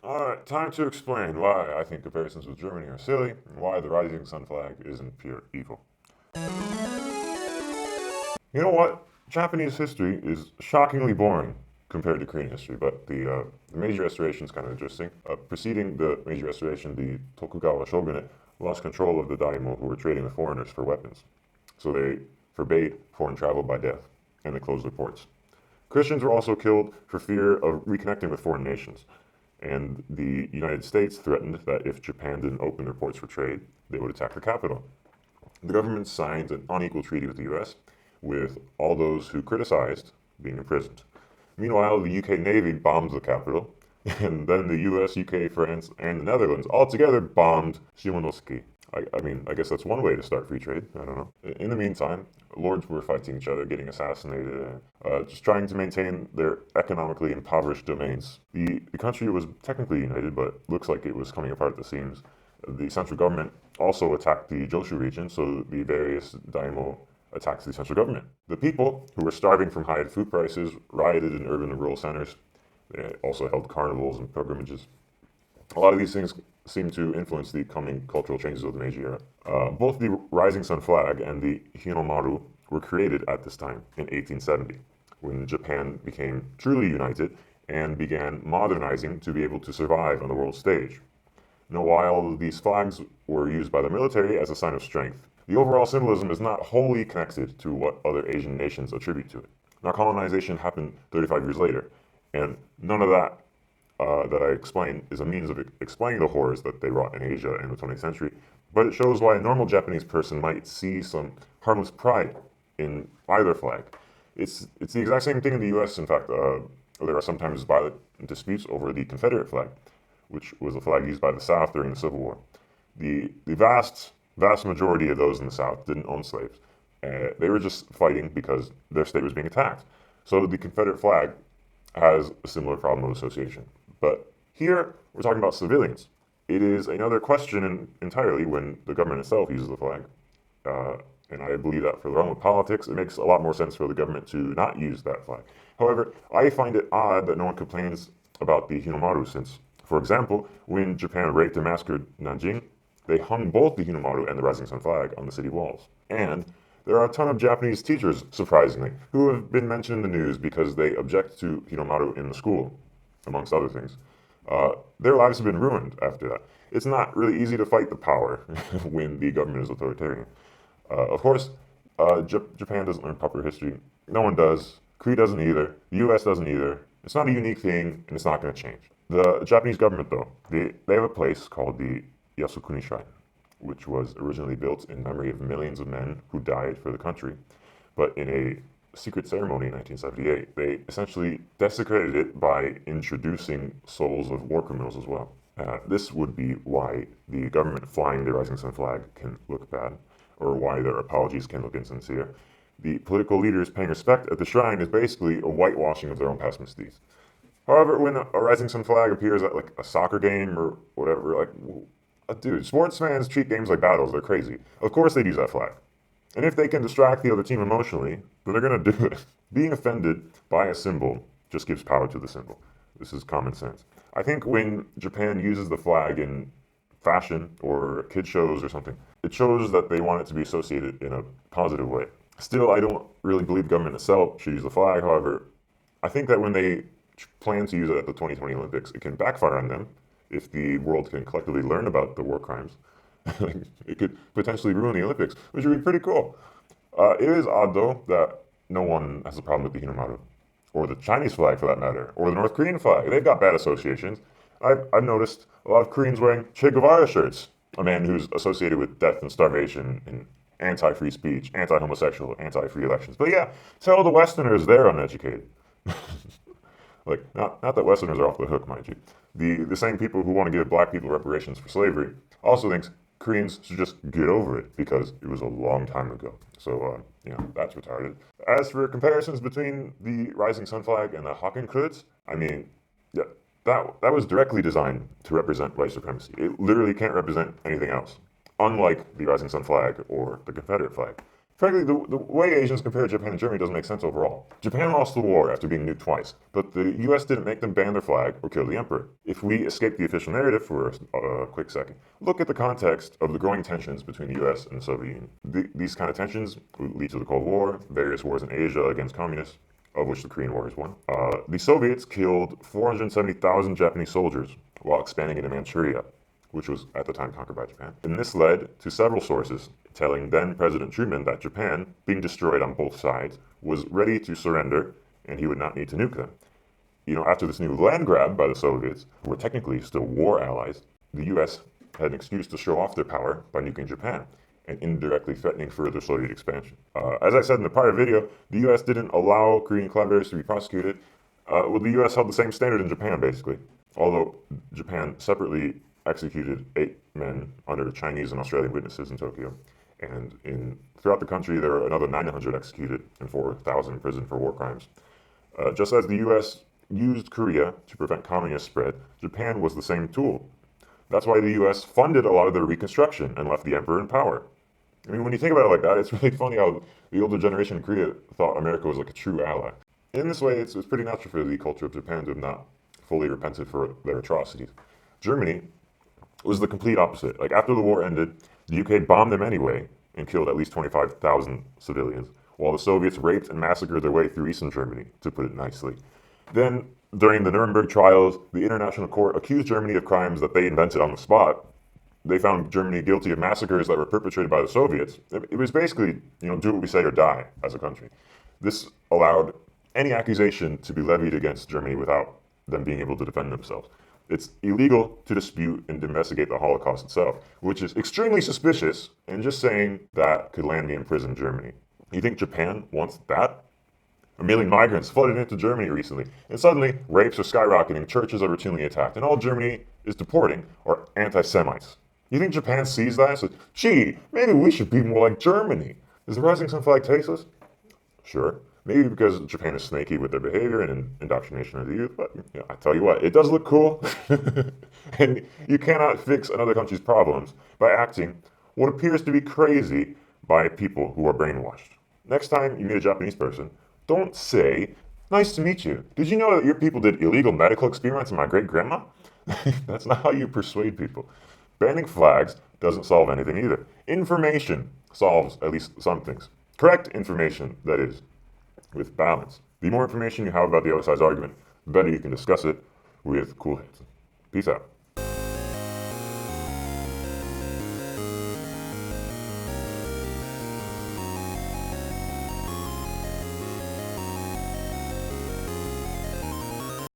Alright, time to explain why I think comparisons with Germany are silly and why the rising sun flag isn't pure evil. You know what? Japanese history is shockingly boring compared to Korean history, but the Meiji Restoration is kind of interesting. Preceding the Meiji Restoration, the Tokugawa shogunate lost control of the daimyo who were trading with foreigners for weapons. So they forbade foreign travel by death, and they closed their ports. Christians were also killed for fear of reconnecting with foreign nations. And the United States threatened that if Japan didn't open their ports for trade, they would attack the capital. The government signed an unequal treaty with the US, with all those who criticized being imprisoned. Meanwhile, the UK Navy bombed the capital, and then the US, UK, France, and the Netherlands all together bombed Shimonoseki. I guess that's one way to start free trade. I don't know. In the meantime, lords were fighting each other, getting assassinated, just trying to maintain their economically impoverished domains. The country was technically united, but looks like it was coming apart at the seams. The central government also attacked the Joshu region, so the various daimyo attacked the central government. The people, who were starving from high food prices, rioted in urban and rural centers. They also held carnivals and pilgrimages. A lot of these things seem to influence the coming cultural changes of the Meiji era. Both the rising sun flag and the Hinomaru were created at this time in 1870, when Japan became truly united and began modernizing to be able to survive on the world stage. Now, while these flags were used by the military as a sign of strength, the overall symbolism is not wholly connected to what other Asian nations attribute to it. Now, colonization happened 35 years later, and none of that that I explain is a means of explaining the horrors that they wrought in Asia in the 20th century, but it shows why a normal Japanese person might see some harmless pride in either flag. It's the exact same thing in the US. In fact, there are sometimes violent disputes over the Confederate flag, which was a flag used by the South during the Civil War. The vast majority of those in the South didn't own slaves. They were just fighting because their state was being attacked. So the Confederate flag has a similar problem of association. But here, we're talking about civilians. It is another question entirely when the government itself uses the flag. And I believe that for the realm of politics, it makes a lot more sense for the government to not use that flag. However, I find it odd that no one complains about the Hinomaru since, for example, when Japan raped and massacred Nanjing, they hung both the Hinomaru and the rising sun flag on the city walls. And there are a ton of Japanese teachers, surprisingly, who have been mentioned in the news because they object to Hinomaru in the school, amongst other things. Their lives have been ruined after that. It's not really easy to fight the power when the government is authoritarian. Of course, Japan doesn't learn proper history. No one does. Korea doesn't either. The US doesn't either. It's not a unique thing, and it's not going to change. The Japanese government, though, they have a place called the Yasukuni Shrine, which was originally built in memory of millions of men who died for the country. But in a secret ceremony in 1978, they essentially desecrated it by introducing souls of war criminals as well. This would be why the government flying the rising sun flag can look bad, or why their apologies can look insincere. The political leaders paying respect at the shrine is basically a whitewashing of their own past misdeeds. However, when a rising sun flag appears at like a soccer game or whatever, dude, sports fans treat games like battles. They're crazy. Of course they'd use that flag. And if they can distract the other team emotionally, then they're going to do it. Being offended by a symbol just gives power to the symbol. This is common sense. I think when Japan uses the flag in fashion or kid shows or something, it shows that they want it to be associated in a positive way. Still, I don't really believe the government itself should use the flag. However, I think that when they plan to use it at the 2020 Olympics, it can backfire on them if the world can collectively learn about the war crimes. It could potentially ruin the Olympics, which would be pretty cool. It is odd, though, that no one has a problem with the Hinomaru, or the Chinese flag for that matter, or the North Korean flag. They've got bad associations. I've noticed a lot of Koreans wearing Che Guevara shirts, a man who's associated with death and starvation and anti-free speech, anti-homosexual, anti-free elections. But yeah, tell the Westerners they're uneducated. Not that Westerners are off the hook, mind you. The same people who want to give black people reparations for slavery also thinks Koreans should just get over it because it was a long time ago. So, that's retarded. As for comparisons between the rising sun flag and the Hakenkreuz, that was directly designed to represent white supremacy. It literally can't represent anything else, unlike the rising sun flag or the Confederate flag. Frankly, the way Asians compare Japan and Germany doesn't make sense overall. Japan lost the war after being nuked twice, but the US didn't make them ban their flag or kill the emperor. If we escape the official narrative for a quick second, look at the context of the growing tensions between the US and the Soviet Union. These kind of tensions lead to the Cold War, various wars in Asia against communists, of which the Korean War is one. The Soviets killed 470,000 Japanese soldiers while expanding into Manchuria, which was at the time conquered by Japan. And this led to several sources telling then President Truman that Japan, being destroyed on both sides, was ready to surrender and he would not need to nuke them. After this new land grab by the Soviets, who were technically still war allies, the US had an excuse to show off their power by nuking Japan and indirectly threatening further Soviet expansion. As I said in the prior video, the US didn't allow Korean collaborators to be prosecuted. The US held the same standard in Japan, basically. Although Japan separately executed 8 men under Chinese and Australian witnesses in Tokyo. And throughout the country, there were another 900 executed and 4,000 imprisoned for war crimes. Just as the US used Korea to prevent communist spread, Japan was the same tool. That's why the US funded a lot of their reconstruction and left the emperor in power. I mean, when you think about it like that, it's really funny how the older generation in Korea thought America was like a true ally. In this way, it's pretty natural for the culture of Japan to have not fully repented for their atrocities. Germany was the complete opposite. Like, after the war ended, the UK bombed them anyway and killed at least 25,000 civilians, while the Soviets raped and massacred their way through Eastern Germany, to put it nicely. Then, during the Nuremberg Trials, the International Court accused Germany of crimes that they invented on the spot. They found Germany guilty of massacres that were perpetrated by the Soviets. It was basically, do what we say or die as a country. This allowed any accusation to be levied against Germany without them being able to defend themselves. It's illegal to dispute and investigate the Holocaust itself, which is extremely suspicious, and just saying that could land me in prison in Germany. You think Japan wants that? 1 million migrants flooded into Germany recently, and suddenly rapes are skyrocketing, churches are routinely attacked, and all Germany is deporting are anti-Semites. You think Japan sees that and says, gee, maybe we should be more like Germany? Is the rising sun flag tasteless? Sure. Maybe because Japan is snaky with their behavior and indoctrination of the youth, but I tell you what, it does look cool. And you cannot fix another country's problems by acting what appears to be crazy by people who are brainwashed. Next time you meet a Japanese person, don't say, nice to meet you. Did you know that your people did illegal medical experiments on my great-grandma? That's not how you persuade people. Banning flags doesn't solve anything either. Information solves at least some things. Correct information, that is, with balance. The more information you have about the other side's argument, the better you can discuss it with cool heads. Peace out.